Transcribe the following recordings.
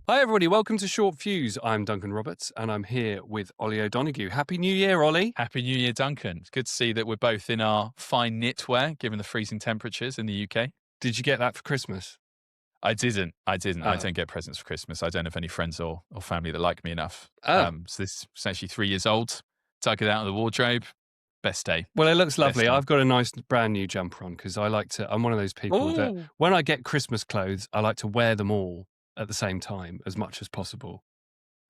Hi everybody, welcome to Short Fuse. I'm Duncan Roberts and I'm here with Ollie O'Donoghue. Happy New Year, Ollie. Happy New Year, Duncan. It's good to see that we're both in our fine knitwear, given the freezing temperatures in the UK. Did you get that for Christmas? I didn't. I Oh. don't get presents for Christmas. I don't have any friends or family that like me enough. Oh. So this is actually 3 years old. Dug it out of the wardrobe. Best day. Well, it looks lovely. Best day. I've got a nice brand new jumper on because I'm one of those people that when I get Christmas clothes, I like to wear them all at the same time as much as possible.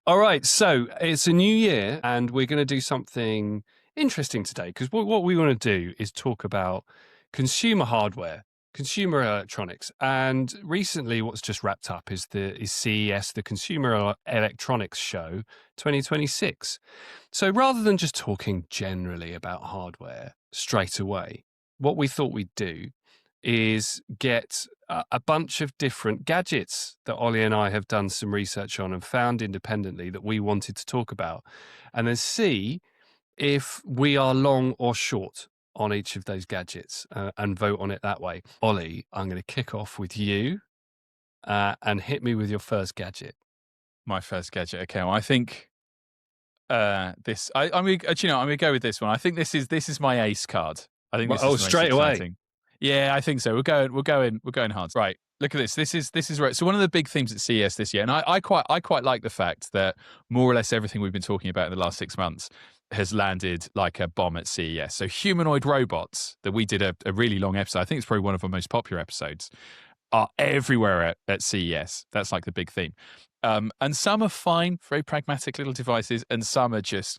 All right, so it's a new year and we're going to do something interesting today because what we want to do is talk about consumer hardware, consumer electronics. And recently what's just wrapped up is CES, the Consumer Electronics Show 2026. So rather than just talking generally about hardware straight away, what we thought we'd do is get a bunch of different gadgets that Ollie and I have done some research on and found independently that we wanted to talk about, and then see if we are long or short on each of those gadgets and vote on it that way. Ollie, I'm going to kick off with you and hit me with your first gadget. My first gadget. Okay, well, I think this. I'm going to go with this one. I think this is my ace card. I think this is straight away. Yeah, I think so. We're going hard. Right. Look at this. This is right. So one of the big themes at CES this year, and I quite like the fact that more or less everything we've been talking about in the last 6 months has landed like a bomb at CES. So humanoid robots that we did a really long episode. I think it's probably one of our most popular episodes. Are everywhere at CES. That's like the big theme. And some are fine, very pragmatic little devices, and some are just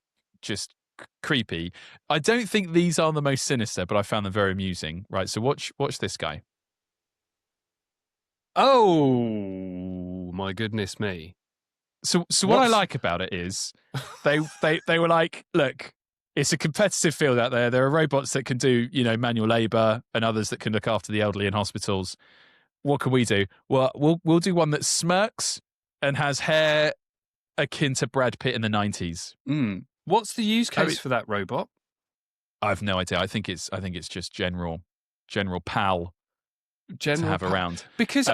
creepy. I don't think these are the most sinister, but I found them very amusing. Right, so watch this guy. Oh my goodness me! So what I like about it is they were like, look, it's a competitive field out there. There are robots that can do manual labor and others that can look after the elderly in hospitals. What can we do? Well, we'll do one that smirks and has hair akin to Brad Pitt in the 90s. What's the use case for that robot? I have no idea. I think it's just general pal to have around. Because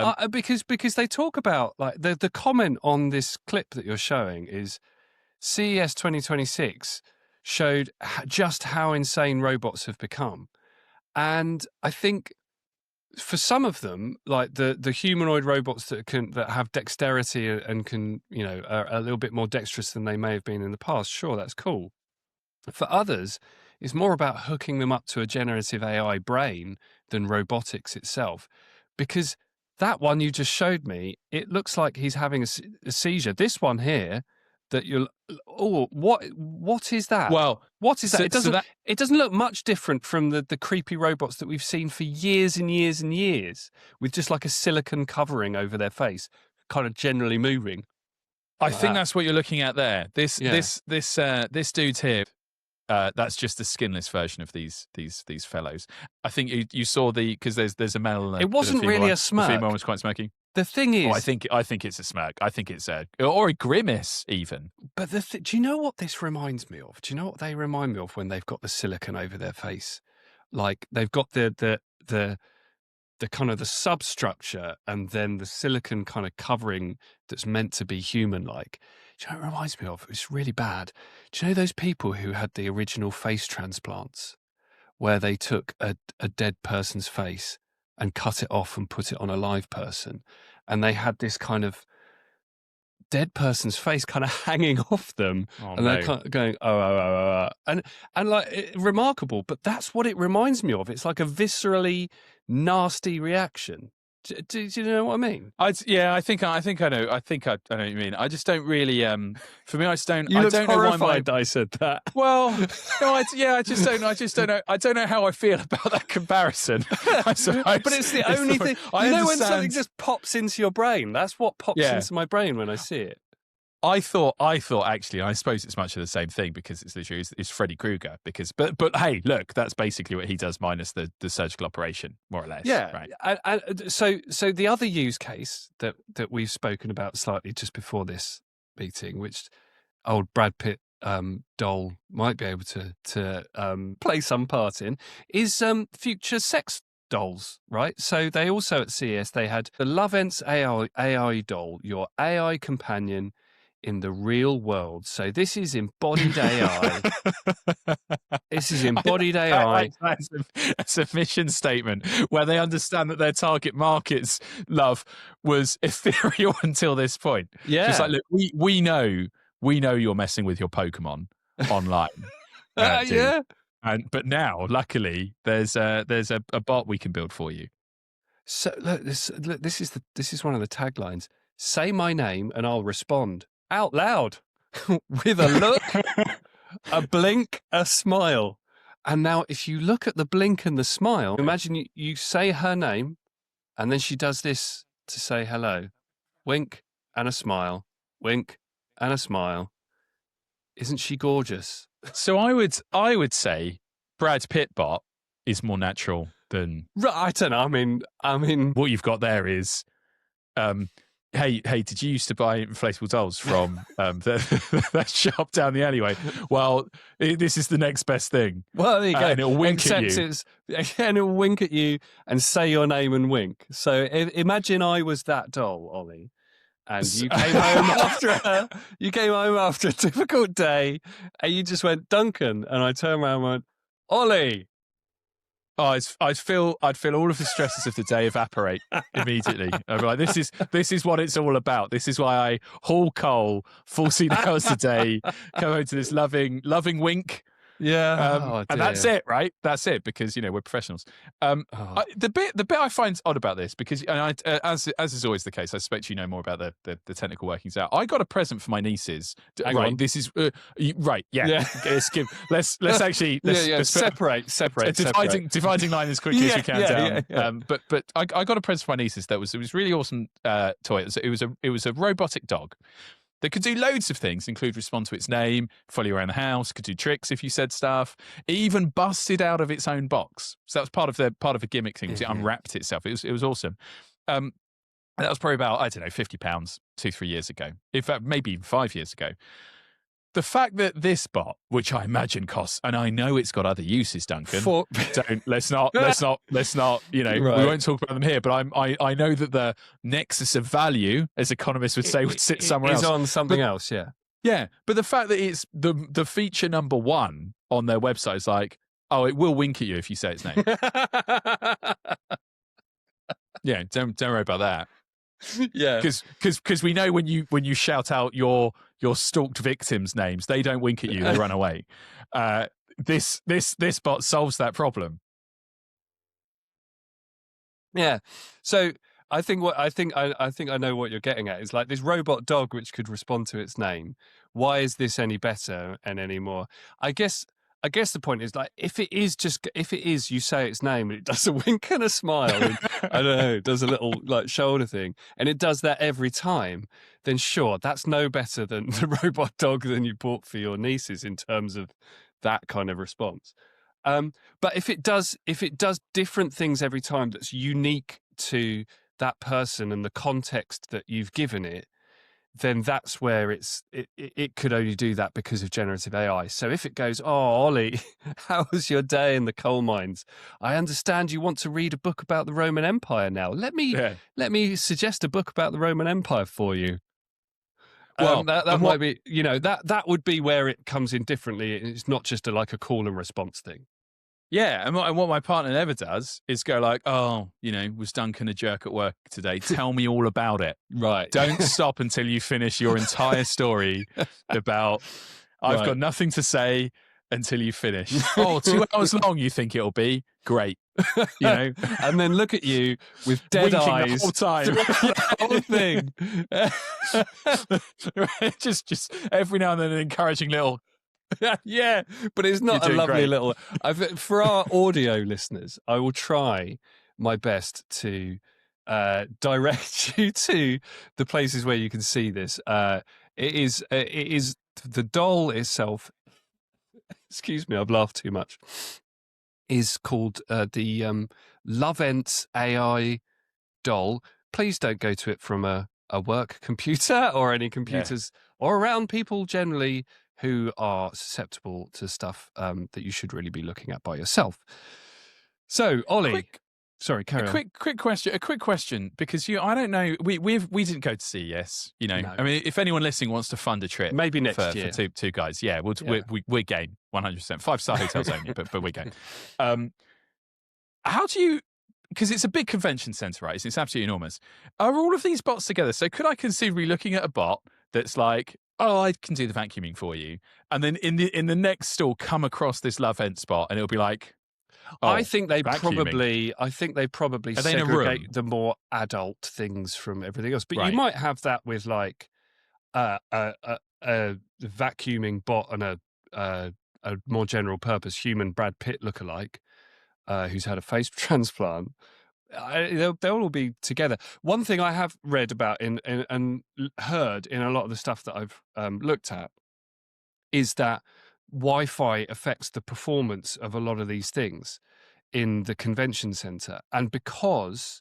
they talk about, like, the comment on this clip that you're showing is CES 2026 showed just how insane robots have become. And I think for some of them, like the humanoid robots that have dexterity and can, are a little bit more dexterous than they may have been in the past, sure, that's cool. For others, it's more about hooking them up to a generative AI brain than robotics itself. Because that one you just showed me, it looks like he's having a seizure. This one here, what is that? Well, what is that? It doesn't look much different from the creepy robots that we've seen for years and years and years, with just like a silicon covering over their face, kind of generally moving. I think that's what you're looking at there. This dude's here. That's just the skinless version of these fellows. I think you saw because there's a male. It wasn't really a smirk. The female was quite smirky. The thing is, I think it's a smirk. I think it's or a grimace even. But do you know what this reminds me of? Do you know what they remind me of when they've got the silicon over their face? Like they've got the kind of the substructure and then the silicon kind of covering that's meant to be human-like. Do you know what it reminds me of? It's really bad. Do you know those people who had the original face transplants where they took a dead person's face and cut it off and put it on a live person, and they had this kind of dead person's face kind of hanging off them, they're kind of going and like remarkable. But that's what it reminds me of. It's like a viscerally nasty reaction. Do you know what I mean? I think I know. I know what you mean. I just don't really. For me, I just don't. You I looked don't horrified know why that I said that. Well, no, I just don't know. I just don't know. I don't know how I feel about that comparison. But it's the only thing. When something just pops into your brain, that's what pops into my brain when I see it. I thought actually, I suppose it's much of the same thing because it's literally it's Freddy Krueger. But hey, look, that's basically what he does minus the surgical operation, more or less. Yeah, right. And so the other use case that we've spoken about slightly just before this meeting, which old Brad Pitt doll might be able to play some part in, is future sex dolls, right? So they also at CES, they had the Lovense AI doll, your AI companion in the real world. So this is embodied AI. This is embodied AI. It's a mission statement where they understand that their target market's love was ethereal until this point. Yeah. Just like, look, we know you're messing with your Pokemon online. Yeah. But now, luckily, there's a bot we can build for you. So look, this is one of the taglines. Say my name and I'll respond out loud with a look, a blink, a smile. And now if you look at the blink and the smile, imagine you say her name and then she does this to say hello. Wink and a smile. Wink and a smile. Isn't she gorgeous? So I would say Brad Pitt bot is more natural than. I don't know. I mean, what you've got there is, hey, did you used to buy inflatable dolls from that shop down the alleyway? Well, this is the next best thing. Well, there you go. And it'll wink at you. And it'll wink at you and say your name and wink. So imagine I was that doll, Ollie. And you came home after you came home after a difficult day, and you just went Duncan, and I turned around and went Ollie. Oh, I'd feel all of the stresses of the day evaporate immediately. I'd be like, this is what it's all about. This is why I haul coal 14 hours a day, come home to this loving wink. Yeah, and that's it, right? That's it, because we're professionals. The bit I find odd about this, because as is always the case, I suspect you know more about the technical workings out. I got a present for my nieces. Hang on. This is right. Yeah. Let's actually separate. Dividing line as quickly as we can down. Yeah. But I got a present for my nieces it was a really awesome toy. It was a robotic dog that could do loads of things, include respond to its name, follow you around the house, could do tricks if you said stuff. It even busted out of its own box. So that was part of a gimmick thing. It unwrapped itself. It was awesome. And that was probably about, I don't know, £50 2-3 years ago. In fact, maybe even 5 years ago. The fact that this bot, which I imagine costs, and I know it's got other uses, Duncan. Let's not. Right. We won't talk about them here. But I know that the nexus of value, as economists would say, would sit somewhere else. Is on something else. Yeah. Yeah, but the fact that it's the feature number one on their website is like, oh, it will wink at you if you say its name. Yeah, don't worry about that. Yeah, because we know when you shout out your stalked victims' names, they don't wink at you; they run away. This bot solves that problem. Yeah. So I think I know what you're getting at. Is like this robot dog which could respond to its name. Why is this any better and any more? I guess the point is, like, if it is you say its name and it does a wink and a smile and, I don't know, it does a little like shoulder thing, and it does that every time, then sure, that's no better than the robot dog than you bought for your nieces in terms of that kind of response. But if it does different things every time that's unique to that person and the context that you've given it, then that's where it could only do that because of generative AI. So if it goes, oh, Ollie, how was your day in the coal mines? I understand you want to read a book about the Roman Empire now. Let me suggest a book about the Roman Empire for you. Well, that might be, that would be where it comes in differently. It's not just like a call and response thing. Yeah, and what my partner never does is go like, oh, was Duncan a jerk at work today? Tell me all about it. Right. Don't stop until you finish your entire story about, I've got nothing to say until you finish. Oh, 2 hours long you think it'll be? Great. And then look at you with dead winking eyes the whole time. The whole thing. just every now and then an encouraging little. Yeah, but it's not a lovely little. For our audio listeners, I will try my best to direct you to the places where you can see this. It is the doll itself. Excuse me, I've laughed too much. Is called the Lovense AI doll. Please don't go to it from a work computer or any computers or around people generally who are susceptible to stuff that you should really be looking at by yourself. So, Ollie, Sorry, carry on. A quick question, because I don't know. We didn't go to CES. No. I mean, if anyone listening wants to fund a trip, maybe next year for two guys, yeah, we're game 100%. 5-star hotels only, but we're game. How do you? Because it's a big convention center, right? It's absolutely enormous. Are all of these bots together? So could I conceivably looking at a bot that's like, oh, I can do the vacuuming for you, and then in the next stall come across this Lovense bot, and it'll be like, oh, I think they vacuuming. probably Are they in a room? segregate the more adult things from everything else. But Right. you might have that with like a vacuuming bot and a more general purpose human Brad Pitt lookalike who's had a face transplant. They'll all be together. One thing I have read about and heard in a lot of the stuff that I've looked at is that Wi-Fi affects the performance of a lot of these things in the convention center, and because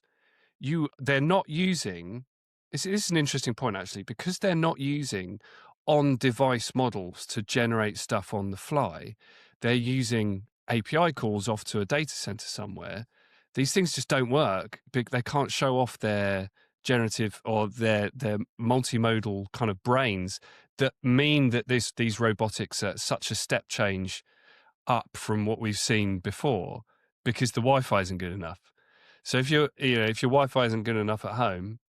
they're not using. This is an interesting point actually, because they're not using on-device models to generate stuff on the fly. They're using API calls off to a data center somewhere. These things just don't work. They can't show off their generative or their multimodal kind of brains that mean that these robotics are such a step change up from what we've seen before, because the Wi-Fi isn't good enough. So if your Wi-Fi isn't good enough at home,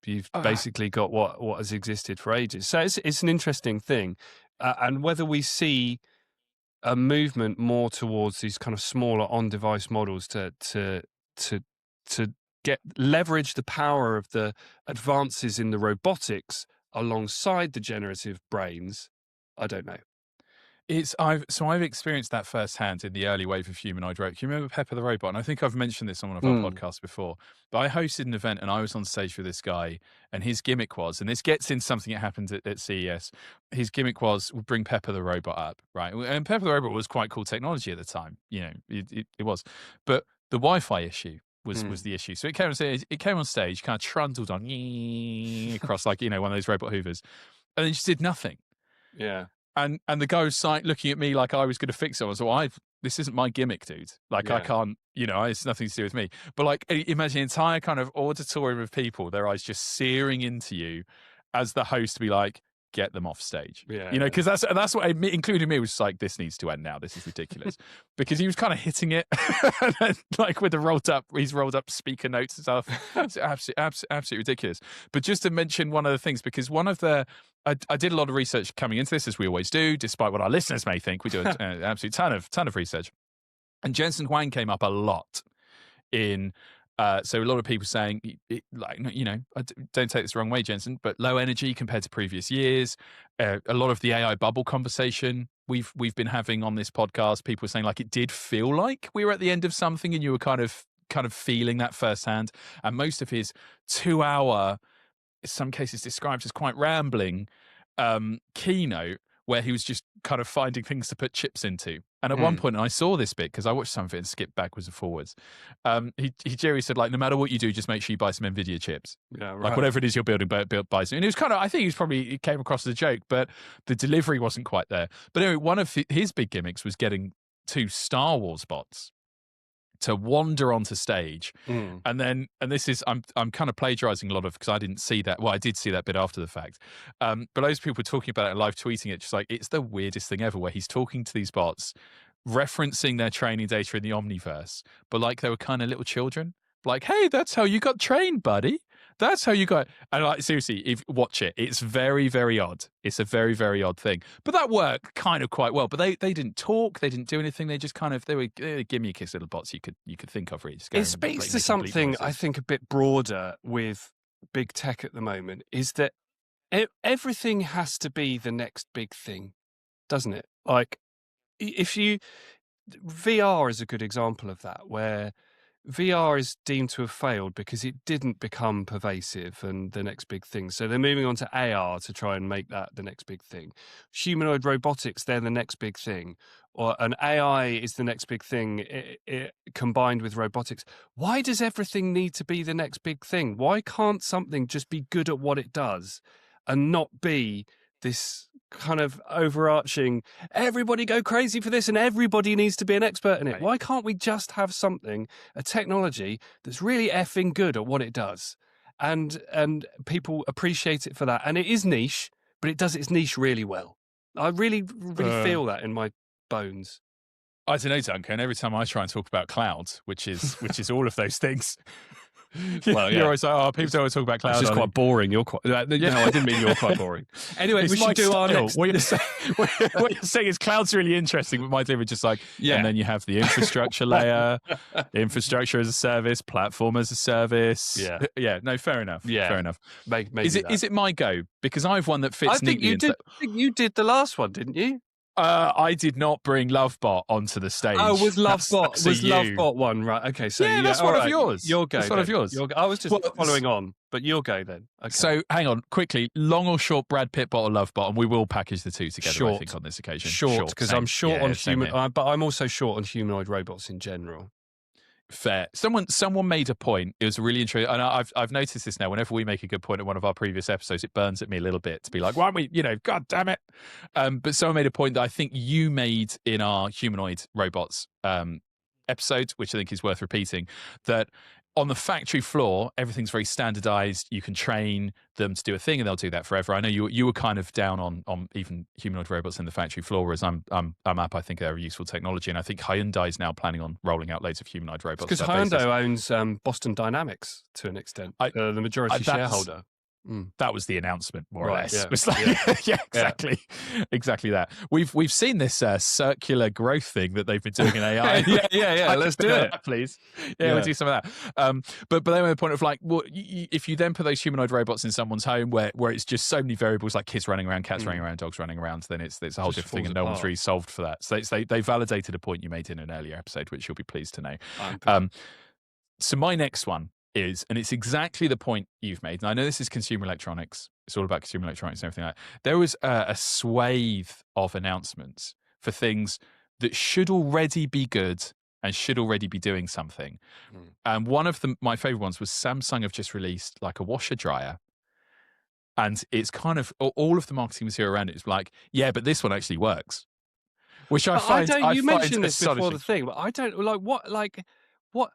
you've basically got what has existed for ages. So it's an interesting thing, and whether we see a movement more towards these kind of smaller on-device models to leverage the power of the advances in the robotics alongside the generative brains, I don't know. I've experienced that firsthand in the early wave of humanoid robots. You remember Pepper the Robot? And I think I've mentioned this on one of our podcasts before. But I hosted an event and I was on stage with this guy, and his gimmick was, and this gets in something that happened at CES. His gimmick was, we'll bring Pepper the Robot up, right? And Pepper the Robot was quite cool technology at the time. It was. But the Wi-Fi issue was the issue. So it came on stage, kind of trundled on across like, one of those robot hoovers, and it just did nothing. Yeah. And the guy was looking at me like I was going to fix it. I was like, this isn't my gimmick, dude. Like, I can't, it's nothing to do with me. But like, imagine an entire kind of auditorium of people, their eyes just searing into you as the host to be like, get them off stage. Because that's what, including me, was just like, this needs to end now. This is ridiculous. Because he was kind of hitting it like with the he's rolled up speaker notes and stuff. It's absolutely ridiculous. But just to mention one of the things, because one of the, I did a lot of research coming into this, as we always do, despite what our listeners may think. We do an absolute ton of research. And Jensen Huang came up a lot in, so a lot of people saying, don't take this the wrong way, Jensen, but low energy compared to previous years. A lot of the AI bubble conversation we've been having on this podcast, people were saying like it did feel like we were at the end of something, and you were kind of feeling that firsthand. And most of his 2-hour, in some cases described as quite rambling, keynote, where he was just kind of finding things to put chips into. And at one point, and I saw this bit because I watched some of it and skipped backwards and forwards. Jerry said, like, no matter what you do, just make sure you buy some Nvidia chips. Yeah, right. Like whatever it is you're building, buy some. And it was kind of, I think it came across as a joke, but the delivery wasn't quite there. But anyway, one of his big gimmicks was getting 2 Star Wars bots to wander onto stage. And this is, I'm kind of plagiarizing a lot of, because I didn't see that. Well, I did see that bit after the fact. But those people were talking about it and live tweeting it, just like, it's the weirdest thing ever, where he's talking to these bots, referencing their training data in the Omniverse, but like they were kind of little children. Like, hey, that's how you got trained, buddy. That's how you got. And like, seriously, watch it. It's very, very odd. It's a very, very odd thing. But that worked kind of quite well. But they didn't talk. They didn't do anything. They just kind of, they were gimmick little bots you could think of, really. It speaks to something I think a bit broader with big tech at the moment, is that everything has to be the next big thing, doesn't it? Like, VR is a good example of that, where VR is deemed to have failed because it didn't become pervasive and the next big thing. So they're moving on to AR to try and make that the next big thing. Humanoid robotics, they're the next big thing. Or an AI is the next big thing combined with robotics. Why does everything need to be the next big thing? Why can't something just be good at what it does and not be this kind of overarching, everybody go crazy for this and everybody needs to be an expert in it. Why can't we just have something, a technology that's really effing good at what it does? And people appreciate it for that. And it is niche, but it does its niche really well. I really feel that in my bones. I don't know, Duncan. Every time I try and talk about clouds, which is all of those things, well, you're always like, "Oh, people don't want to talk about clouds." It's just quite boring. You're quite. No, I didn't mean you're quite boring. Anyway, we should do our next. What you're saying is clouds are really interesting, but my team are just like, and then you have the infrastructure layer, infrastructure as a service, platform as a service. Yeah. No, fair enough. Yeah, fair enough. Maybe is it my go? Because I have one that fits neatly. I think you did the last one, didn't you? I did not bring Lovebot onto the stage. Oh, was Lovebot one, right? Okay, so that's one of yours. Your go. That's one of yours. I was just following on, but your go then. Okay. So hang on, quickly, long or short Brad Pitt bot or Lovebot, and we will package the two together. I think on this occasion, short because I'm short on human, but I'm also short on humanoid robots in general. Fair. Someone made a point. It was really interesting, and I've noticed this now. Whenever we make a good point in one of our previous episodes, it burns at me a little bit to be like, why aren't we? God damn it! But someone made a point that I think you made in our humanoid robots episode, which I think is worth repeating. That on the factory floor, everything's very standardized. You can train them to do a thing, and they'll do that forever. I know you were kind of down on even humanoid robots in the factory floor, whereas I'm up. I think they're a useful technology, and I think Hyundai is now planning on rolling out loads of humanoid robots. Because Hyundai owns Boston Dynamics to an extent, the majority shareholder. That was the announcement, more or less. Exactly that. We've seen this circular growth thing that they've been doing in AI. yeah. Let's do it, please. We'll do some of that. But then the point of like, well, if you then put those humanoid robots in someone's home where it's just so many variables, like kids running around, cats running around, dogs running around, then it's a whole different thing, and no one's really solved for that. So they validated a point you made in an earlier episode, which you'll be pleased to know. So my next one is, and it's exactly the point you've made, and I know this is consumer electronics, it's all about consumer electronics and everything like that. There was a swathe of announcements for things that should already be good and should already be doing something. And one of my favorite ones was Samsung have just released like a washer dryer, and it's kind of all of the marketing material around it is like, but this one actually works, which I find. You mentioned this before the thing, but I don't what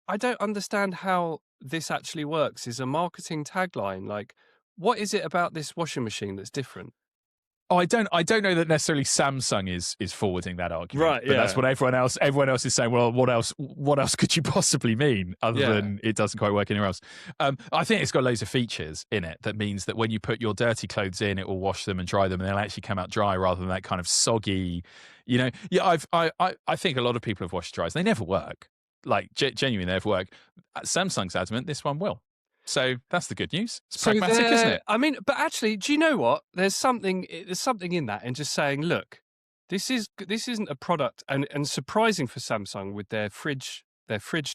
I don't understand how this actually works. Is a marketing tagline. Like, what is it about this washing machine that's different? Oh, I don't know that necessarily Samsung is forwarding that argument. Right, but that's what everyone else is saying. Well, what else could you possibly mean other than it doesn't quite work anywhere else? I think it's got loads of features in it that means that when you put your dirty clothes in, it will wash them and dry them, and they'll actually come out dry rather than that kind of soggy, I think a lot of people have washer dryers. They never work. Like, genuinely, they never work. Samsung's adamant this one will. So that's the good news. It's pragmatic, isn't it? I mean, but actually, do you know what? There's something in that, and just saying, look, this isn't a product, and surprising for Samsung with their fridge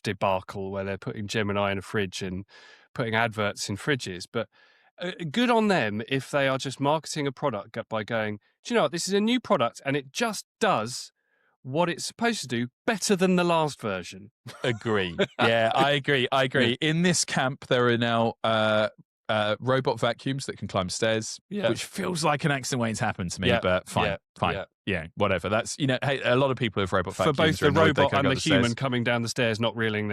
debacle, where they're putting Gemini in a fridge and putting adverts in fridges. But good on them if they are just marketing a product by going, do you know what? This is a new product, and it just does what it's supposed to do better than the last version. Agree. Yeah, I agree. In this camp, there are now robot vacuums that can climb stairs, which feels like an accident waiting to happen to me, but fine. Yeah, whatever. That's, hey, a lot of people have robot vacuums. For both the robot and the human coming down the stairs, not realizing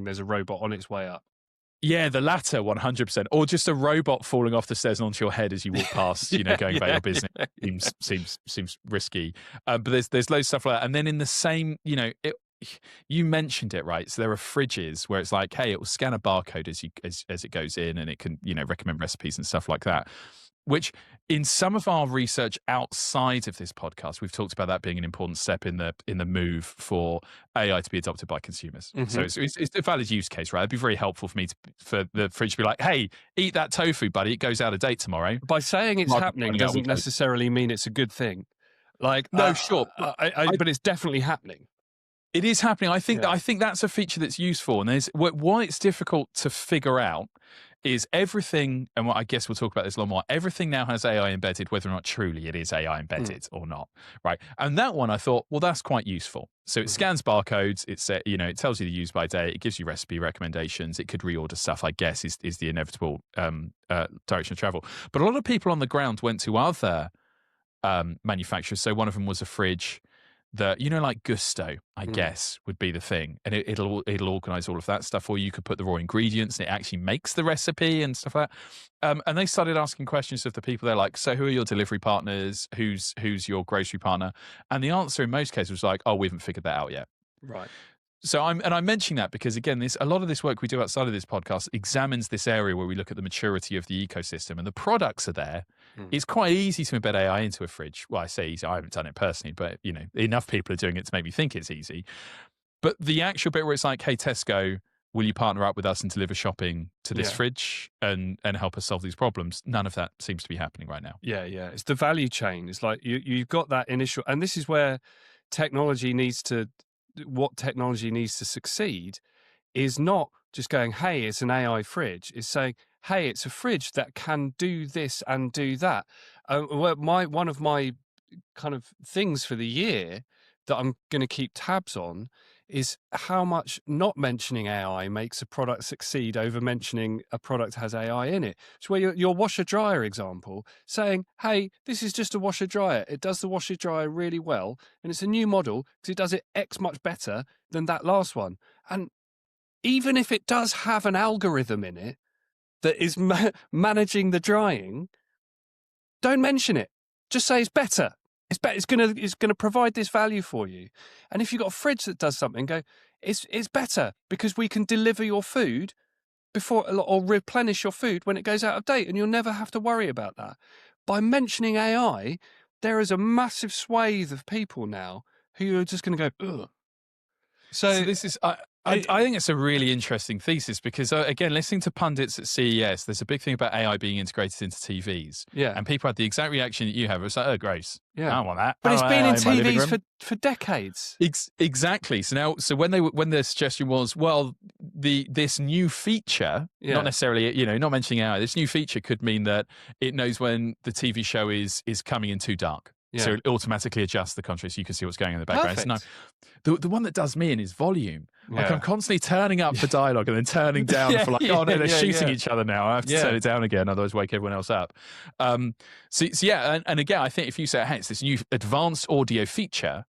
there's a robot on its way up. Yeah, the latter, 100%. Or just a robot falling off the stairs and onto your head as you walk past, going about your business. Seems risky. But there's loads of stuff like that. And then in the same, you mentioned it, right? So there are fridges where it's like, hey, it will scan a barcode as it goes in, and it can, recommend recipes and stuff like that. Which, in some of our research outside of this podcast, we've talked about that being an important step in the move for AI to be adopted by consumers. So it's a valid use case, right? It'd be very helpful for the fridge to be like, "Hey, eat that tofu, buddy. It goes out of date tomorrow." By saying it's happening doesn't necessarily mean it's a good thing. Like, no, sure, but it's definitely happening. It is happening. I think that's a feature that's useful, and there's why it's difficult to figure out. Is everything, and I guess we'll talk about this a lot more, everything now has AI embedded, whether or not truly it is AI embedded or not, right? And that one I thought, well, that's quite useful. So it scans barcodes, it tells you the use by date, it gives you recipe recommendations, it could reorder stuff, I guess, is the inevitable direction of travel. But a lot of people on the ground went to other manufacturers. So one of them was a fridge that, like Gusto, I guess, would be the thing. And it'll organize all of that stuff, or you could put the raw ingredients and it actually makes the recipe and stuff like that. And they started asking questions of the people. They're like, so who are your delivery partners? Who's your grocery partner? And the answer in most cases was like, oh, we haven't figured that out yet. Right. So I'm mentioning that because, again, a lot of this work we do outside of this podcast examines this area where we look at the maturity of the ecosystem, and the products are there. It's quite easy to embed AI into a fridge. Well, I say easy. I haven't done it personally, but enough people are doing it to make me think it's easy. But the actual bit where it's like, hey, Tesco, will you partner up with us and deliver shopping to this fridge and help us solve these problems? None of that seems to be happening right now. Yeah. It's the value chain. It's like you've got that initial, and this is where what technology needs to succeed is not just going, hey, it's an AI fridge. It's saying, hey, it's a fridge that can do this and do that. One of my kind of things for the year that I'm going to keep tabs on is how much not mentioning AI makes a product succeed over mentioning a product has AI in it. It's where your washer dryer example, saying, hey, this is just a washer dryer. It does the washer dryer really well. And it's a new model because it does it X much better than that last one. And even if it does have an algorithm in it that is managing the drying, don't mention it. Just say it's better. It's better. It's gonna provide this value for you. And if you've got a fridge that does something, go, it's better because we can deliver your food before or replenish your food when it goes out of date, and you'll never have to worry about that. By mentioning AI, there is a massive swathe of people now who are just going to go, ugh. So this is, I think it's a really interesting thesis because, again, listening to pundits at CES, there's a big thing about AI being integrated into TVs. Yeah. And people had the exact reaction that you have. It's like, oh, gross. Yeah. I don't want that. But it's been in TVs for decades. Exactly. So when the suggestion was, well, this new feature, not necessarily, not mentioning AI, this new feature could mean that it knows when the TV show is coming in too dark. Yeah. So it automatically adjusts the contrast so you can see what's going on in the background. Perfect. No, the one that does me in is volume. Like I'm constantly turning up for dialogue and then turning down for like, oh no, they're shooting each other now. I have to turn it down again, otherwise wake everyone else up. And again, I think if you say, hey, it's this new advanced audio feature,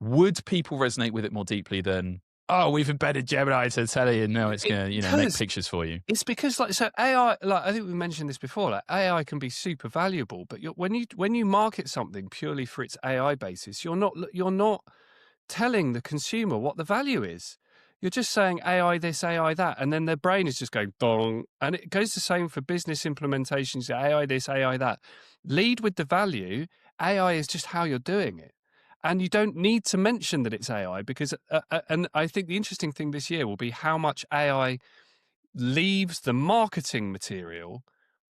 would people resonate with it more deeply than, oh, we've embedded Gemini to telly and now it's going to, make pictures for you? It's because, AI, I think we mentioned this before, AI can be super valuable, but when you market something purely for its AI basis, you're not telling the consumer what the value is. You're just saying AI this, AI that, and then their brain is just going dong. And it goes the same for business implementations, AI this, AI that. Lead with the value. AI is just how you're doing it. And you don't need to mention that it's AI because, and I think the interesting thing this year will be how much AI leaves the marketing material,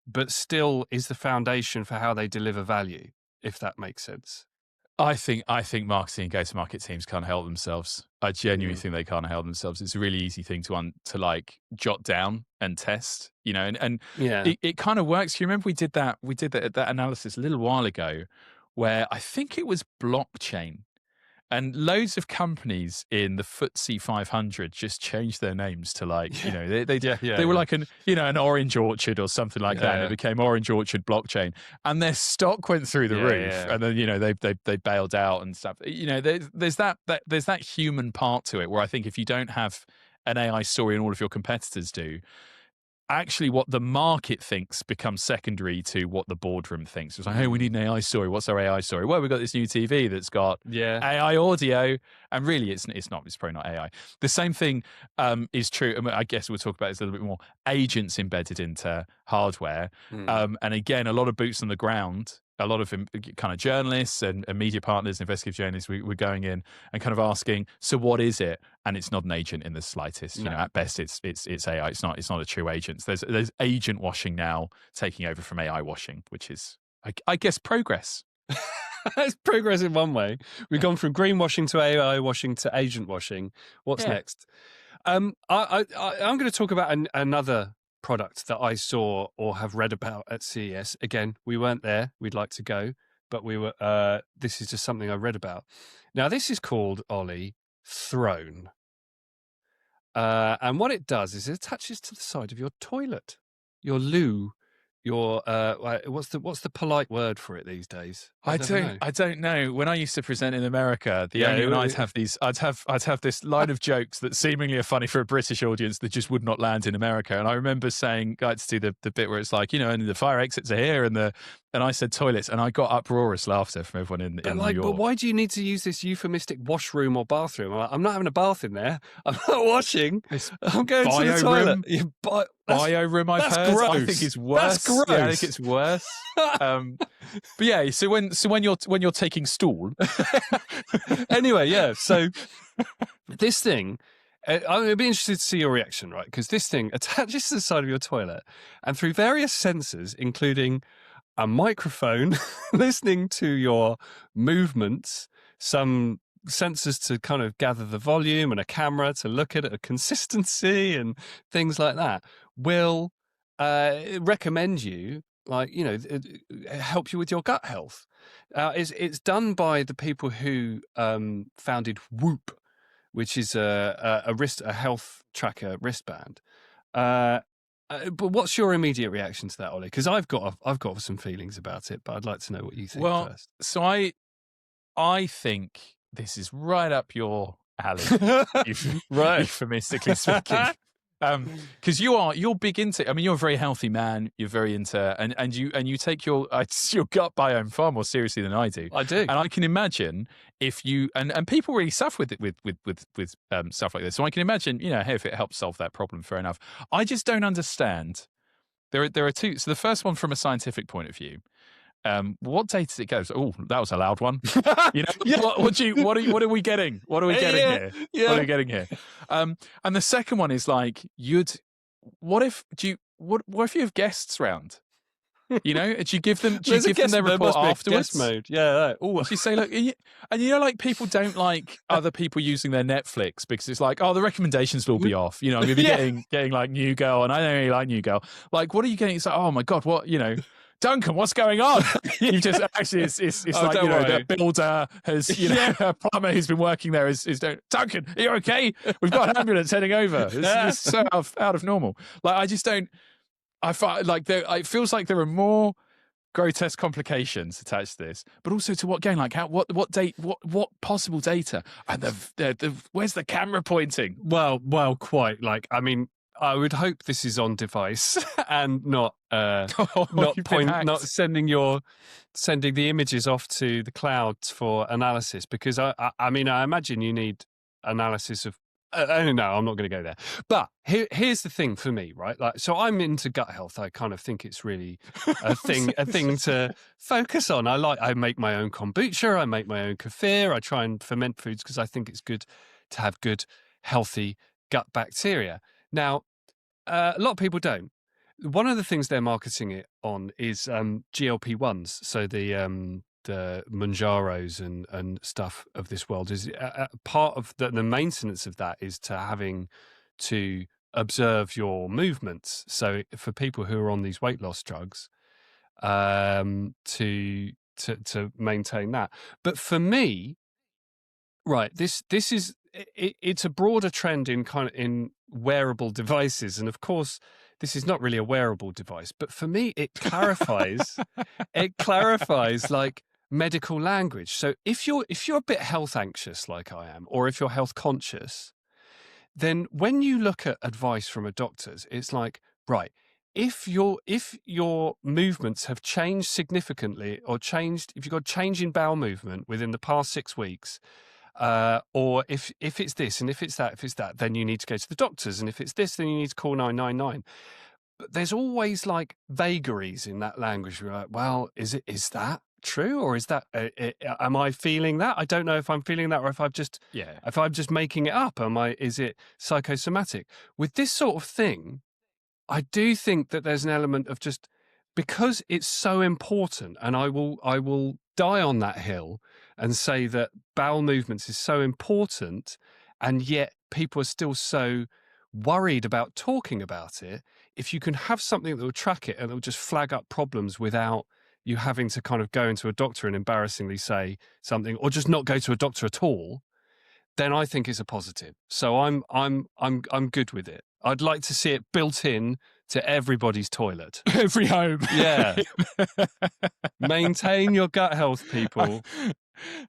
but still is the foundation for how they deliver value, if that makes sense. I think marketing and go-to-market teams can't help themselves. I genuinely think they can't help themselves. It's a really easy thing to jot down and test, and it kind of works. You remember we did that analysis a little while ago where I think it was blockchain. And loads of companies in the FTSE 500 just changed their names to they were like an Orange Orchard or something like that. And it became Orange Orchard Blockchain, and their stock went through the roof. Yeah. And then they bailed out and stuff. There's that human part to it where I think if you don't have an AI story and all of your competitors do, actually what the market thinks becomes secondary to what the boardroom thinks. It's like, hey, we need an AI story. What's our AI story? Well, we've got this new TV that's got AI audio. And really, it's probably not AI. The same thing is true. I guess we'll talk about this a little bit more. Agents embedded into hardware. And again, a lot of boots on the ground. A lot of kind of journalists and media partners, investigative journalists, we're going in and kind of asking, so what is it? And it's not an agent in the slightest. No. At best, it's AI. It's not a true agent. There's agent washing now taking over from AI washing, which is, I guess, progress. It's progress in one way. We've gone from greenwashing to AI washing to agent washing. What's next? I'm going to talk about another product that I saw or have read about at CES. Again, we weren't there. We'd like to go, but we were. This is just something I read about. Now, this is called, Ollie, Throne. And what it does is it attaches to the side of your toilet, your loo, what's the polite word for it these days? I don't know. When I used to present in America, I'd have this line of jokes that seemingly are funny for a British audience that just would not land in America. And I remember saying, I had to do the bit where it's like, and the fire exits are here, and I said toilets, and I got uproarious laughter from everyone in New York. But why do you need to use this euphemistic washroom or bathroom? I'm not having a bath in there. I'm not washing. I'm going to the toilet. Bio room, I've heard. Gross. I think it's worse. That's gross. Yeah, I think it's worse. But yeah, so when you're taking stool. Anyway, yeah. So this thing, I'd be interested to see your reaction, right? Because this thing attaches to the side of your toilet, and through various sensors, including a microphone listening to your movements, some sensors to kind of gather the volume, and a camera to look at a consistency and things like that, will recommend you, help you with your gut health. It's done by the people who founded Whoop, which is a health tracker wristband. But what's your immediate reaction to that, Ollie? Because I've got some feelings about it, but I'd like to know what you think first. So I think this is right up your alley, right? Euphemistically speaking, because you're big into. I mean, you're a very healthy man. You're very into, and you take your gut biome far more seriously than I do. I do, and I can imagine if you and people really suffer with stuff like this. So I can imagine, hey, if it helps solve that problem, fair enough. I just don't understand. There are two. So the first one, from a scientific point of view. What data does it go? Oh, that was a loud one. Yeah. What are we getting? What are we getting here? Yeah. What are we getting here? And the second one is like, what if you have guests round? Do you give them their report afterwards? Mode. Yeah. Oh, you say, look, like people don't like other people using their Netflix because it's like, oh, the recommendations will be off. I'm going to be getting like New Girl, and I don't really like New Girl. Like, what are you getting? It's like, oh my God, what Duncan, what's going on? You've just actually, it's like, the builder has, a plumber who's been working there is Duncan, are you okay? We've got an ambulance heading over. It's so out of normal. Like, I just don't, I find like it feels like there are more grotesque complications attached to this, but also to what game, like what possible data, and where's the camera pointing? Well, quite. Like, I mean, I would hope this is on device and not sending the images off to the cloud for analysis, because I imagine you need analysis of. No, I'm not going to go there. But here's the thing for me, right? Like, so I'm into gut health. I kind of think it's really a thing to focus on. I make my own kombucha. I make my own kefir. I try and ferment foods because I think it's good to have good, healthy gut bacteria. Now, a lot of people don't. One of the things they're marketing it on is GLP-1s. So the Manjaros and stuff of this world is part of the maintenance of that is to having to observe your movements. So for people who are on these weight loss drugs, to maintain that. But for me, right, this is it's a broader trend in wearable devices, and of course, this is not really a wearable device. But for me, it clarifies like medical language. So if you're a bit health anxious like I am, or if you're health conscious, then when you look at advice from a doctor's, it's like, right, if your movements have changed significantly, or if you've got change in bowel movement within the past 6 weeks, or if it's this and if it's that, then you need to go to the doctors, and if it's this, then you need to call 999. But there's always like vagaries in that language. You're like, well, is that true, or is that am I feeling that? I don't know if I'm feeling that, or if I'm just making it up. Is it psychosomatic? With this sort of thing, I do think that there's an element of just, because it's so important, and I will die on that hill and say that bowel movements is so important, and yet people are still so worried about talking about it. If you can have something that will track it and it will just flag up problems without you having to kind of go into a doctor and embarrassingly say something, or just not go to a doctor at all, then I think it's a positive. So I'm good with it. I'd like to see it built in to everybody's toilet. Every home. Yeah. Maintain your gut health, people.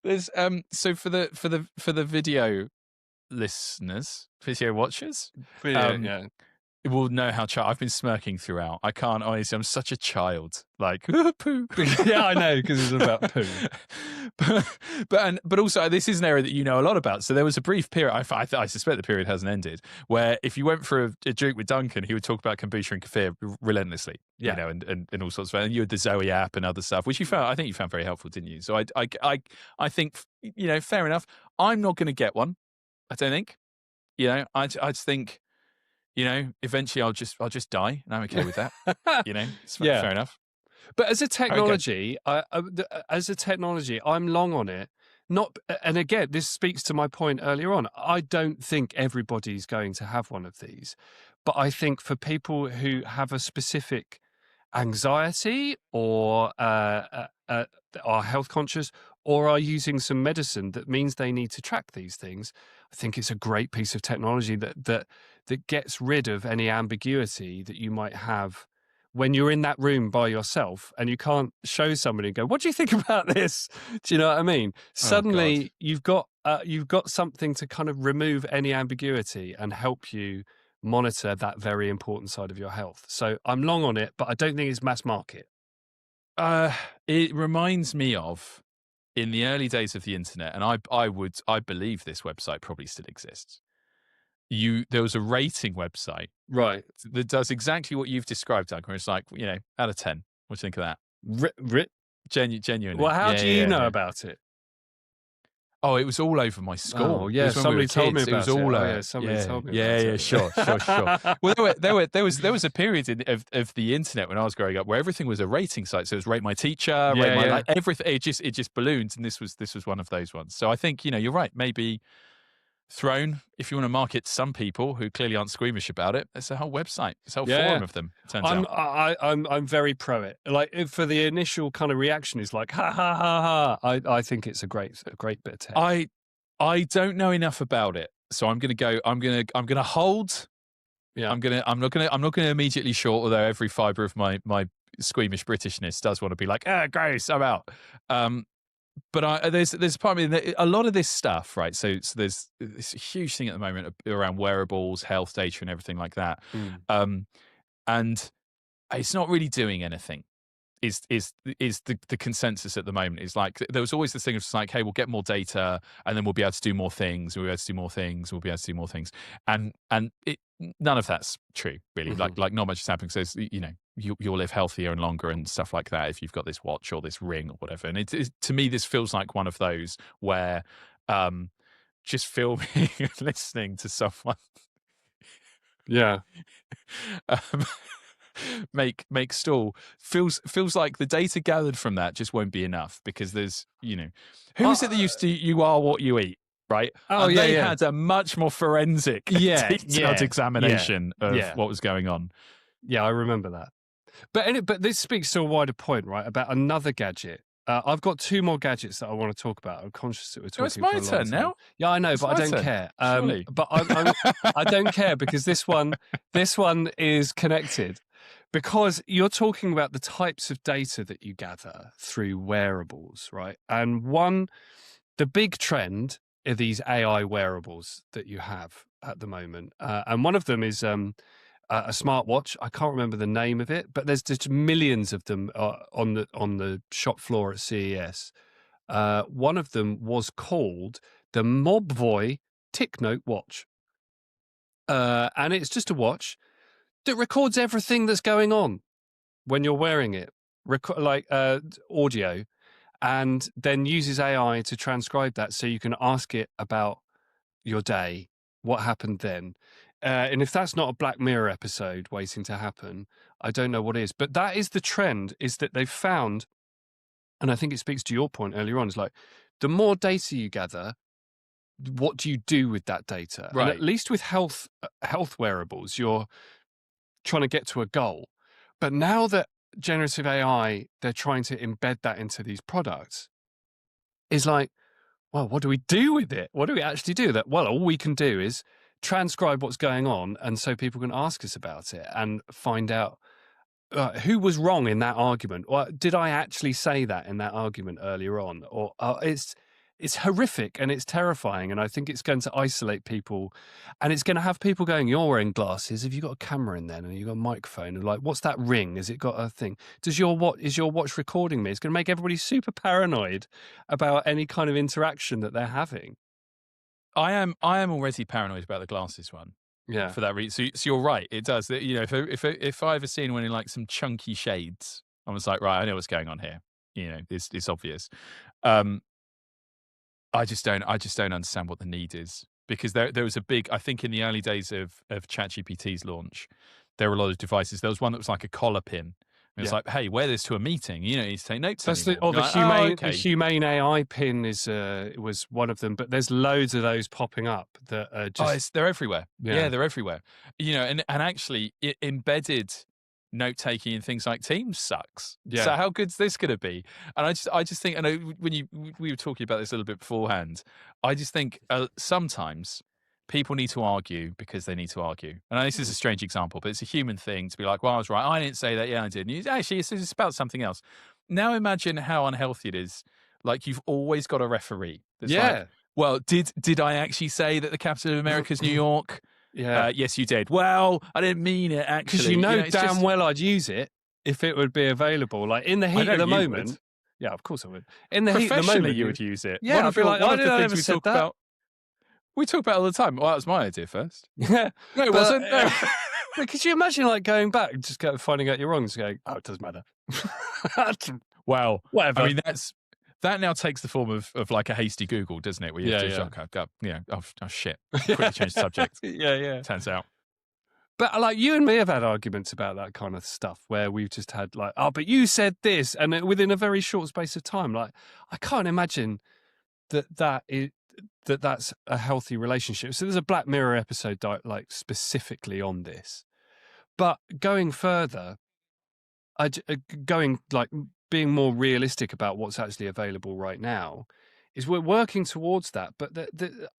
There's so for the video listeners, video watchers, Yeah. will know how I've been smirking throughout. I can't, honestly, I'm such a child. Like, poo. Yeah, I know, because it's about poo. but also, this is an area that you know a lot about. So there was a brief period, I suspect the period hasn't ended, where if you went for a drink with Duncan, he would talk about kombucha and kefir relentlessly, you know, and all sorts of, and you had the Zoe app and other stuff, which I think you found very helpful, didn't you? So I think, you know, fair enough. I'm not going to get one. I don't think, you know, I just think, you know, eventually I'll just die, and I'm okay with that. You know, it's fair enough. But as a technology, I'm long on it. And again, this speaks to my point earlier on. I don't think everybody's going to have one of these, but I think for people who have a specific anxiety or are health conscious or are using some medicine that means they need to track these things, I think it's a great piece of technology that gets rid of any ambiguity that you might have when you're in that room by yourself and you can't show somebody and go, "What do you think about this?" Do you know what I mean? Suddenly you've got something to kind of remove any ambiguity and help you monitor that very important side of your health. So I'm long on it, but I don't think it's mass market. It reminds me of in the early days of the internet, and I believe this website probably still exists. There was a rating website, right, that does exactly what you've described, Duncan. It's like, you know, out of 10, what do you think of that? Genuinely. Well, how do you know about it? Oh, it was all over my school. Oh, yeah, somebody told me about it. It was all somebody told me about it. Yeah, sure. Well, there was a period of the internet when I was growing up where everything was a rating site. So it was Rate My Teacher, like everything. It just ballooned, and this was one of those ones. So I think, you know, you're right. Maybe Throne, if you want to market to some people who clearly aren't squeamish about it, there's a whole website, there's a whole forum of them. Turns out, I'm very pro it. Like, for the initial kind of reaction is like, ha ha ha ha. I think it's a great bit of tech. I don't know enough about it, so I'm gonna hold. Yeah, I'm not gonna immediately short, although every fibre of my squeamish Britishness does want to be like, Grace, I'm out. But there's part of me that a lot of this stuff, right? So there's this huge thing at the moment around wearables, health data, and everything like that. And it's not really doing anything. Is the consensus at the moment? Is like, there was always this thing of just like, hey, we'll get more data, and then we'll be able to do more things. We'll be able to do more things. We'll be able to do more things. And none of that's true, really. Like not much is happening. So you know, you'll live healthier and longer and stuff like that if you've got this watch or this ring or whatever. And to me, this feels like one of those where just filming and listening to someone, make stall feels like the data gathered from that just won't be enough, because there's, you know, who is it that used to you are what you eat, right? And they had a much more forensic detailed examination of what was going on. Yeah, I remember that. But this speaks to a wider point, right, about another gadget. I've got two more gadgets that I want to talk about. I'm conscious that we're talking. It's my turn now. Yeah, I know, but I don't care. But I don't care, because this one is connected. Because you're talking about the types of data that you gather through wearables, right? And the big trend are these AI wearables that you have at the moment. And one of them is a smartwatch. I can't remember the name of it, but there's just millions of them on the shop floor at CES. One of them was called the Mobvoi TicNote watch. And it's just a watch that records everything that's going on when you're wearing it, like audio, and then uses AI to transcribe that, so you can ask it about your day, what happened then. And if that's not a Black Mirror episode waiting to happen, I don't know what is. But that is the trend, is that they've found, and I think it speaks to your point earlier on, is like, the more data you gather, what do you do with that data? Right. And at least with health wearables, you're trying to get to a goal. But now that generative AI, they're trying to embed that into these products, is like, well, what do we do with it? What do we actually do with that? Well, all we can do is transcribe what's going on, and so people can ask us about it and find out who was wrong in that argument. Or did I actually say that in that argument earlier on? Or it's horrific and it's terrifying, and I think it's going to isolate people, and it's going to have people going, "You're wearing glasses. Have you got a camera in there? And you got a microphone? And like, what's that ring? Has it got a thing? Is your watch recording me?" It's going to make everybody super paranoid about any kind of interaction that they're having. I am already paranoid about the glasses one. Yeah. For that reason. So you're right. It does. You know, if I ever seen one in like some chunky shades, I was like, right, I know what's going on here. You know, it's obvious. I just don't understand what the need is, because there was a big, I think in the early days of ChatGPT's launch, there were a lot of devices. There was one that was like a collar pin. And it's like, hey, wear this to a meeting. You know, you need to take notes. That's anymore. the humane AI pin was one of them, but there's loads of those popping up that are just they're everywhere. Yeah. Yeah, they're everywhere. You know, and actually embedded note taking in things like Teams sucks. Yeah. So how good's this going to be? And I just think, I know when we were talking about this a little bit beforehand, I just think sometimes people need to argue because they need to argue. And this is a strange example, but it's a human thing to be like, well, I was right. I didn't say that. Yeah, I did. And actually, it's about something else. Now imagine how unhealthy it is. Like, you've always got a referee. That's like, well, did I actually say that the capital of America is New York? Yeah. Yes, you did. Well, I didn't mean it, actually. Because damn well I'd use it if it would be available. Like, in the heat of the moment. Would. Yeah, of course I would. In the heat of the moment. you would use it. Yeah, I'd be like, I never said that. We talk about it all the time. Well, that was my idea first. Yeah. No, it wasn't. No. But could you imagine, like, going back and just finding out you're wrong and just going, oh, it doesn't matter. Well, whatever. I mean, that now takes the form of like a hasty Google, doesn't it? Where you oh shit. Quickly change the subject. Yeah. Turns out. But like, you and me have had arguments about that kind of stuff where we've just had like, oh, but you said this, and within a very short space of time. Like, I can't imagine that's a healthy relationship. So there's a Black Mirror episode like specifically on this. But going further, being more realistic about what's actually available right now, is we're working towards that, but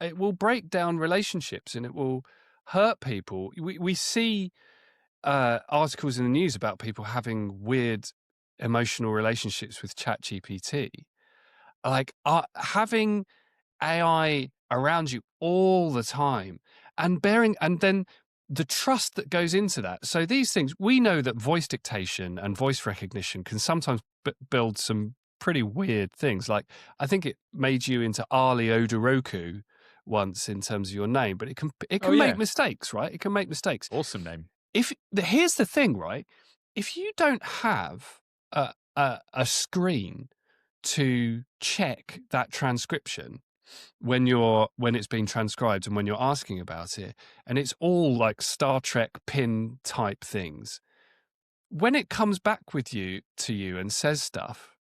it will break down relationships and it will hurt people. We see articles in the news about people having weird emotional relationships with ChatGPT. Like, having AI around you all the time and then the trust that goes into that. So these things, we know that voice dictation and voice recognition can sometimes build some pretty weird things. Like, I think it made you into Ali Odoroku once in terms of your name, but it can make mistakes, right? It can make mistakes. Awesome name. Here's the thing, right? If you don't have a screen to check that transcription when it's being transcribed and when you're asking about it, and it's all like Star Trek pin type things, when it comes back to you and says stuff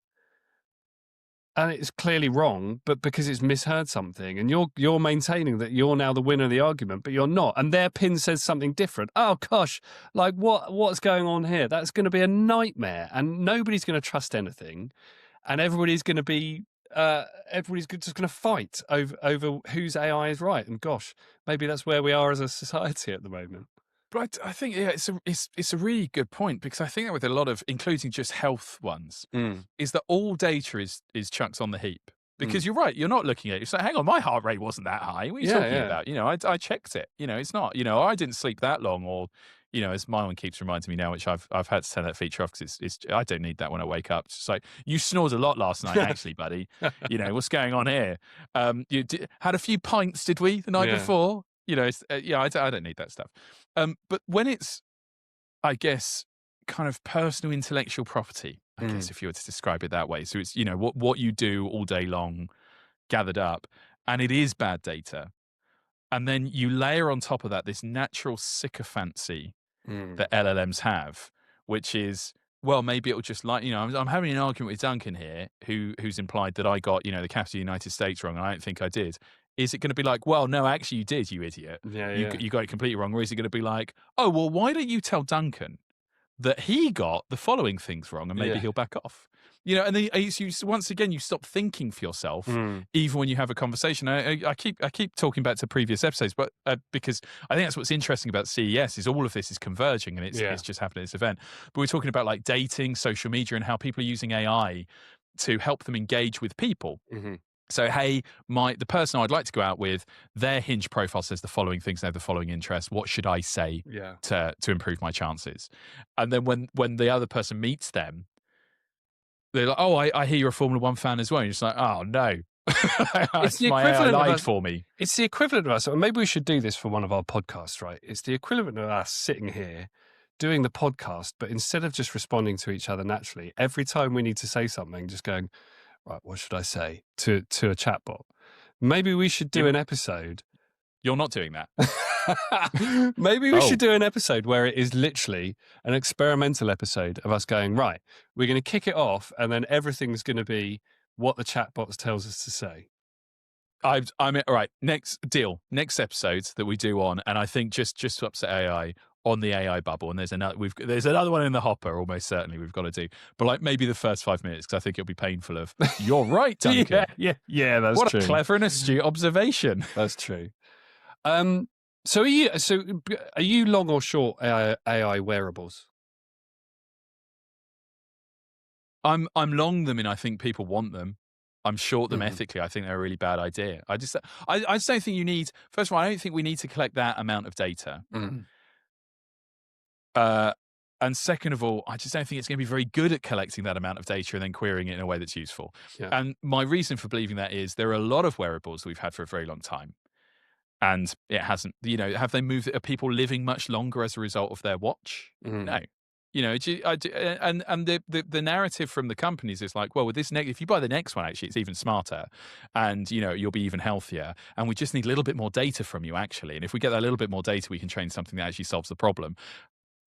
and it's clearly wrong, but because it's misheard something, and you're maintaining that you're now the winner of the argument, but you're not, and their pin says something different. Oh gosh, like what's going on here? That's going to be a nightmare, and nobody's going to trust anything, and everybody's going to be everybody's just going to fight over whose AI is right. And gosh, maybe that's where we are as a society at the moment. But I think it's a really good point, because I think that with a lot of, including just health ones, is that all data is chucked on the heap. Because you're right, you're not looking at it. It's like, hang on, my heart rate wasn't that high. What are you talking about? You know, I checked it. You know, it's not. You know, I didn't sleep that long, or, you know, as my one keeps reminding me now, which I've had to turn that feature off because it's I don't need that when I wake up. It's just like, you snored a lot last night, actually, buddy. You know, what's going on here? You had a few pints, did we, the night before? You know, I don't need that stuff. But when it's, I guess, kind of personal intellectual property, I guess, if you were to describe it that way. So it's, you know, what you do all day long gathered up, and it is bad data. And then you layer on top of that this natural sycophancy that LLMs have, which is, well, maybe it'll just, like, you know, I'm having an argument with Duncan here, who's implied that I got, you know, the capital of the United States wrong, and I don't think I did. Is it going to be like, well, no, actually you did, you idiot. You got it completely wrong. Or is it going to be like, oh, well, why don't you tell Duncan that he got the following things wrong, and maybe he'll back off? and then once again you stop thinking for yourself, even when you have a conversation. I keep talking back to previous episodes, but because I think that's what's interesting about CES is all of this is converging, and it's just happening at this event. But we're talking about like dating, social media, and how people are using AI to help them engage with people. So, hey, the person I'd like to go out with, their Hinge profile says the following things, they have the following interests. What should I say to improve my chances? And then when the other person meets them, they're like, oh, I hear you're a Formula One fan as well. And you're just like, oh, no. It's the equivalent my AI lied for me. It's the equivalent of us. Maybe we should do this for one of our podcasts, right? It's the equivalent of us sitting here doing the podcast, but instead of just responding to each other naturally, every time we need to say something, just going, right, what should I say to a chatbot? Maybe we should do an episode. You're not doing that. Maybe we should do an episode where it is literally an experimental episode of us going, right, we're going to kick it off and then everything's going to be what the chatbot tells us to say. I'm all right. Next episode that we do on, and I think just to upset AI, on the AI bubble, and there's another one in the hopper, almost certainly we've got to do. But like maybe the first 5 minutes, because I think it'll be painful of, you're right, Duncan. yeah, that's what true. What a clever and astute observation. That's true. So are you long or short AI wearables? I'm long them, and I think people want them. I'm short them ethically. I think they're a really bad idea. I just don't think you need. First of all, I don't think we need to collect that amount of data. And second of all, I just don't think it's going to be very good at collecting that amount of data and then querying it in a way that's useful. Yeah. And my reason for believing that is there are a lot of wearables that we've had for a very long time, and it hasn't. Have they moved? Are people living much longer as a result of their watch? No. And the narrative from the companies is like, well, with this if you buy the next one, actually, it's even smarter, and you'll be even healthier. And we just need a little bit more data from you, actually. And if we get that little bit more data, we can train something that actually solves the problem.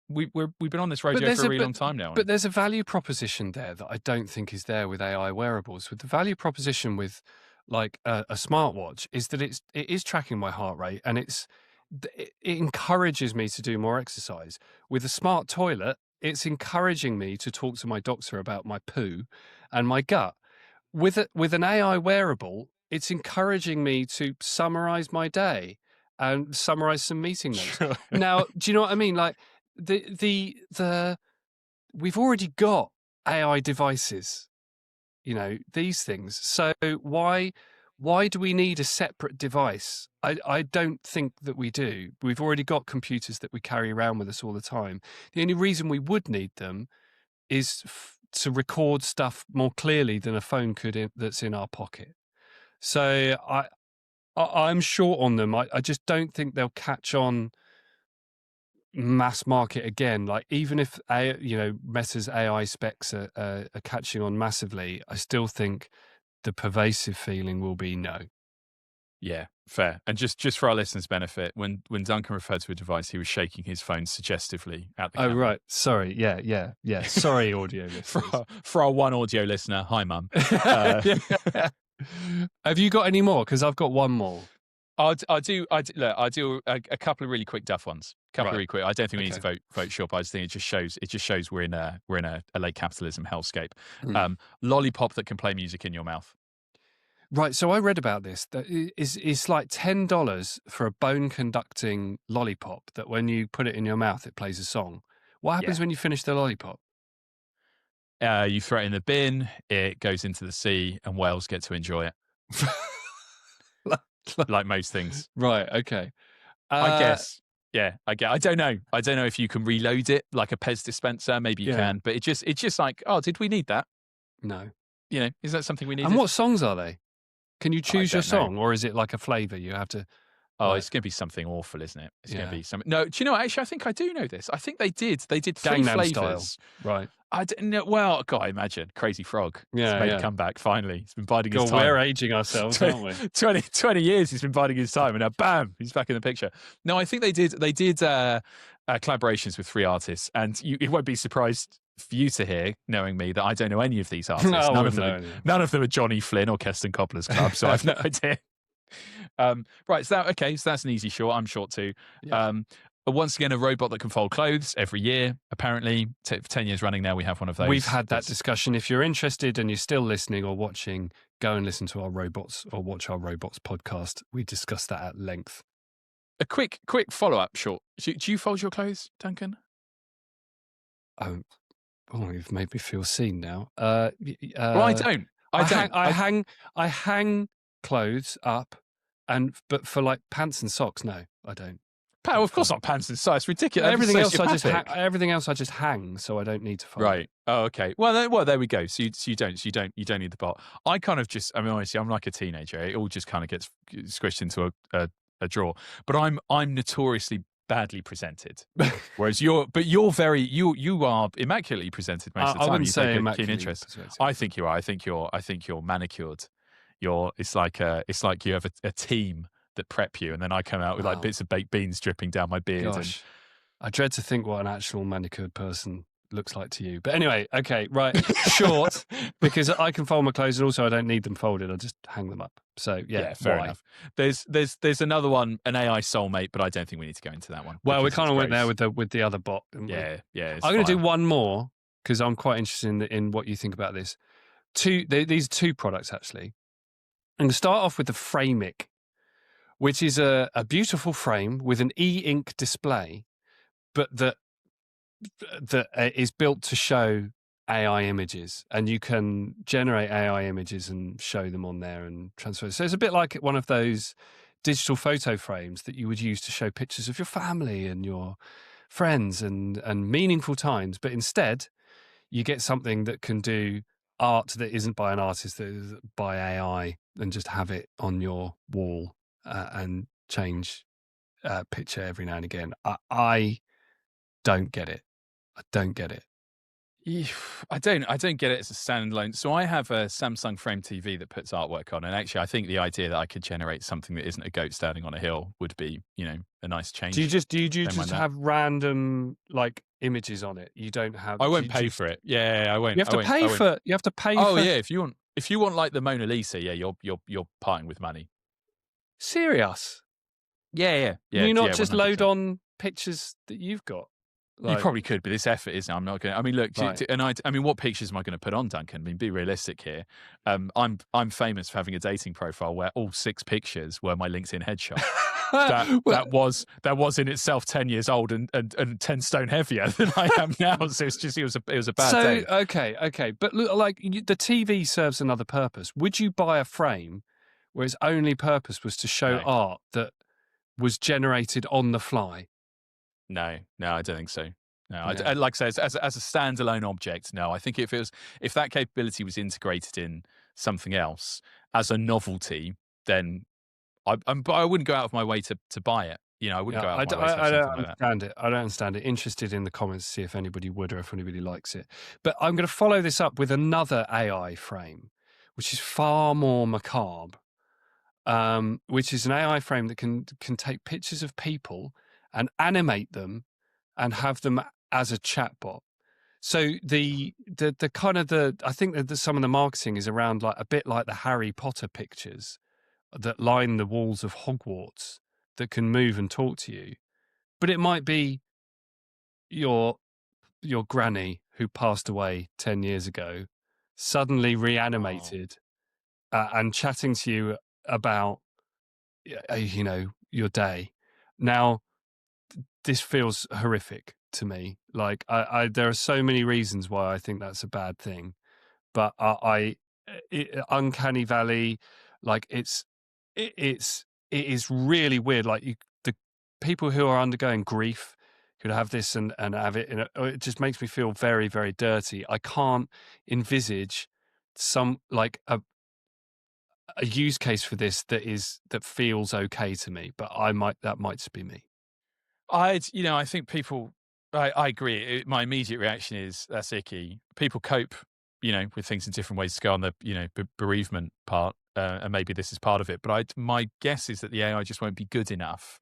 We've been on this rodeo for a really long time now. But there's a value proposition there that I don't think is there with AI wearables. With the value proposition with like a smartwatch is that it is tracking my heart rate, and it encourages me to do more exercise. With a smart toilet, it's encouraging me to talk to my doctor about my poo and my gut. With an AI wearable, it's encouraging me to summarize my day and summarize some meeting notes. Now, do you know what I mean? Like we've already got AI devices, these things. So why do we need a separate device? I don't think that we do. We've already got computers that we carry around with us all the time. The only reason we would need them is to record stuff more clearly than a phone could that's in our pocket. So I'm short on them. I just don't think they'll catch on mass market again. Like even if Meta's AI specs are catching on massively, I still think the pervasive feeling will be no. Yeah, fair. And just for our listeners' benefit, when Duncan referred to a device, he was shaking his phone suggestively at the camera. Oh, right. Sorry. Yeah. Sorry, audio listeners. for our one audio listener, hi, Mum. Have you got any more? Because I've got one more. I do a couple of really quick duff ones. Really quick. I don't think we need to vote short, but I just think it just shows we're in a late capitalism hellscape. Lollipop that can play music in your mouth. Right, so I read about this. That it's like $10 for a bone-conducting lollipop that when you put it in your mouth, it plays a song. What happens when you finish the lollipop? You throw it in the bin, it goes into the sea, and whales get to enjoy it. Like most things. Right, okay. I guess. Yeah, I don't know. I don't know if you can reload it like a Pez dispenser. Maybe you can, but it's just like, oh, did we need that? No. Is that something we need? And what songs are they? Can you choose your song, or is it like a flavour you have to? Oh, it's going to be something awful, isn't it? It's going to be something. No, do you know? Actually, I think I do know this. I think they did. They did 3 Gangnam flavours. Style. Right. I didn't know. Well, God, imagine Crazy Frog. He's made a comeback finally. He's been biding his time. We're aging ourselves, aren't we? 20 years he's been biding his time, and now bam, he's back in the picture. No, I think they did collaborations with 3 artists, and it won't be surprised for you to hear, knowing me, that I don't know any of these artists. None of them are Johnny Flynn or Keston Coppolar's Club, so I've no idea. Right, so that's an easy short. I'm short too. Yeah. once again, a robot that can fold clothes every year. Apparently, for 10 years running now, we have one of those. We've had that discussion. If you're interested and you're still listening or watching, go and listen to our robots or watch our robots podcast. We discussed that at length. A quick follow-up short. Do you fold your clothes, Duncan? Oh, you've made me feel seen now. Well, I don't. I hang clothes up, but for like pants and socks, no, I don't. Oh, of course not pants and socks. Ridiculous. Everything else I just hang, so I don't need to fold. Right. Oh, okay. Well, there we go. So you don't need the bot. I kind of just. I mean, honestly, I'm like a teenager. It all just kind of gets squished into a drawer. But I'm notoriously badly presented. Whereas you are immaculately presented most of the time. I wouldn't you say take a immaculately keen interest. presented. I think you are. I think you're manicured. It's like you have a team that prep you, and then I come out with like bits of baked beans dripping down my beard. Gosh, I dread to think what an actual manicured person looks like to you. But anyway, okay, right, short, because I can fold my clothes and also I don't need them folded. I just hang them up. So yeah, fair enough. There's another one, an AI soulmate, but I don't think we need to go into that one. Well, we kind of went there with the other bot. Yeah. I'm going to do one more because I'm quite interested in what you think about this. These are two products actually. I'm going to start off with the Frameic, which is a beautiful frame with an e-ink display, but that is built to show AI images, and you can generate AI images and show them on there and transfer. So it's a bit like one of those digital photo frames that you would use to show pictures of your family and your friends and meaningful times. But instead, you get something that can do art that isn't by an artist, that is by AI, and just have it on your wall and change picture every now and again. I don't get it. I don't get it. I don't get it as a standalone. So I have a Samsung Frame TV that puts artwork on, and actually, I think the idea that I could generate something that isn't a goat standing on a hill would be, a nice change. Do you just have random like images on it? You don't have. I won't pay for it. Yeah, I won't. You have to pay for. You have to pay. Oh yeah, if you want like the Mona Lisa, yeah, you're parting with money. Serious? Yeah. Can you not just 100%. load on pictures that you've got? You probably could, but this effort isn't. I'm not going to. I mean, look, right. I mean, what pictures am I going to put on, Duncan? I mean, be realistic here. I'm famous for having a dating profile where all 6 pictures were my LinkedIn headshot. that was in itself 10 years old and 10 stone heavier than I am now. So it was a bad day. Okay, but look, like the TV serves another purpose. Would you buy a frame where its only purpose was to show art that was generated on the fly? No, I don't think so. No, I like I say, as a standalone object, no. I think if that capability was integrated in something else as a novelty, then I wouldn't go out of my way to buy it. I wouldn't go out of my way to have something like that. I don't understand it. Interested in the comments to see if anybody would or if anybody likes it. But I'm going to follow this up with another AI frame, which is far more macabre, which is an AI frame that can take pictures of people and animate them and have them as a chatbot. So the kind of I think that some of the marketing is around like a bit like the Harry Potter pictures that line the walls of Hogwarts that can move and talk to you. But it might be your granny who passed away 10 years ago, suddenly reanimated and chatting to you about, your day. Now, this feels horrific to me. Like there are so many reasons why I think that's a bad thing, but uncanny valley, like it is really weird. Like the people who are undergoing grief could have this and have it. It just makes me feel very, very dirty. I can't envisage some like a use case for this that feels okay to me, but that might just be me. I think people. I agree. My immediate reaction is that's icky. People cope, with things in different ways to go on the, bereavement part, and maybe this is part of it. But my guess is that the AI just won't be good enough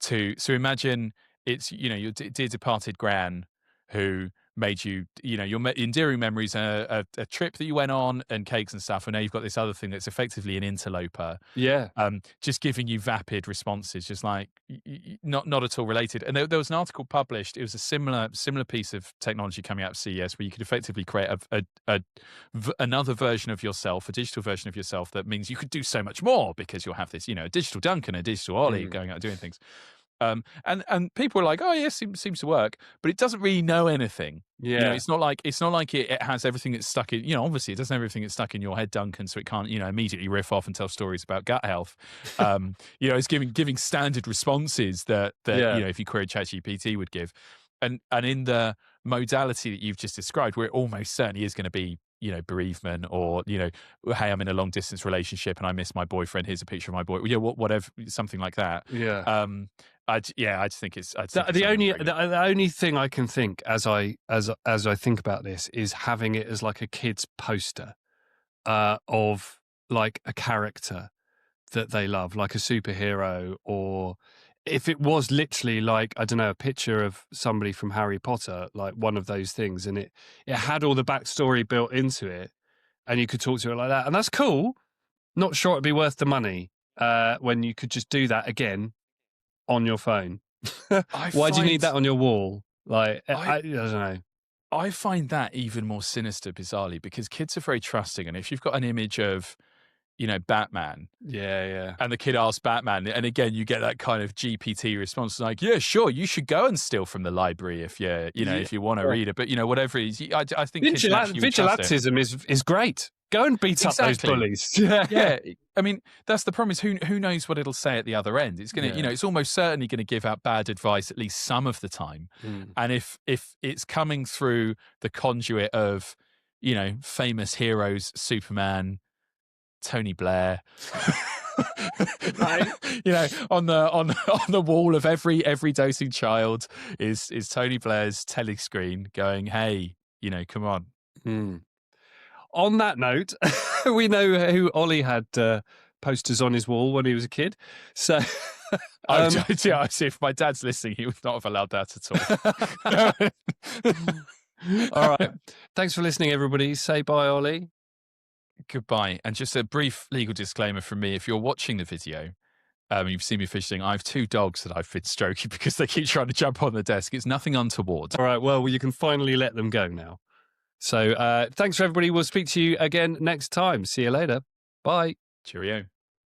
to. So imagine it's your dear departed gran who made you, your endearing memories, a trip that you went on, and cakes and stuff. And now you've got this other thing that's effectively an interloper. Yeah. Just giving you vapid responses, just like not at all related. And there was an article published. It was a similar piece of technology coming out of CES where you could effectively create another version of yourself, a digital version of yourself that means you could do so much more because you'll have this, a digital Duncan, a digital Ollie going out doing things. And people are like, oh yes, seems to work, but it doesn't really know anything. Yeah. It's not like it has everything that's stuck in. Obviously it doesn't have everything that's stuck in your head, Duncan, so it can't immediately riff off and tell stories about gut health. It's giving standard responses that if you query ChatGPT would give, and in the modality that you've just described, where it almost certainly is going to be bereavement, or hey, I'm in a long distance relationship and I miss my boyfriend, here's a picture of my boy, whatever, something like that. I just think it's the only thing I can think as I think about this is having it as like a kid's poster of like a character that they love, like a superhero, or if it was literally like, I don't know, a picture of somebody from Harry Potter, like one of those things, and it had all the backstory built into it, and you could talk to it like that, and that's cool. Not sure it'd be worth the money when you could just do that again on your phone. Why do you need that on your wall? Like, I don't know. I find that even more sinister, bizarrely, because kids are very trusting, and if you've got an image of Batman. Yeah. And the kid asks Batman, and again, you get that kind of GPT response, like, yeah, sure, you should go and steal from the library if if you want to read it. But whatever it is, I think vigilantism is great. Go and beat up those bullies. Yeah. I mean, that's the problem, is who knows what it'll say at the other end. It's gonna, it's almost certainly going to give out bad advice at least some of the time. And if it's coming through the conduit of, famous heroes, Superman, Tony Blair, right? on the wall of every doting child is Tony Blair's telescreen going, hey, come on. On that note, we know who Ollie had posters on his wall when he was a kid. So, if my dad's listening, he would not have allowed that at all. All right. Thanks for listening, everybody. Say bye, Ollie. Goodbye. And just a brief legal disclaimer from me. If you're watching the video, you've seen me fishing, I have 2 dogs that I've been stroking because they keep trying to jump on the desk. It's nothing untoward. All right. Well, you can finally let them go now. So thanks for everybody. We'll speak to you again next time. See you later. Bye. Cheerio.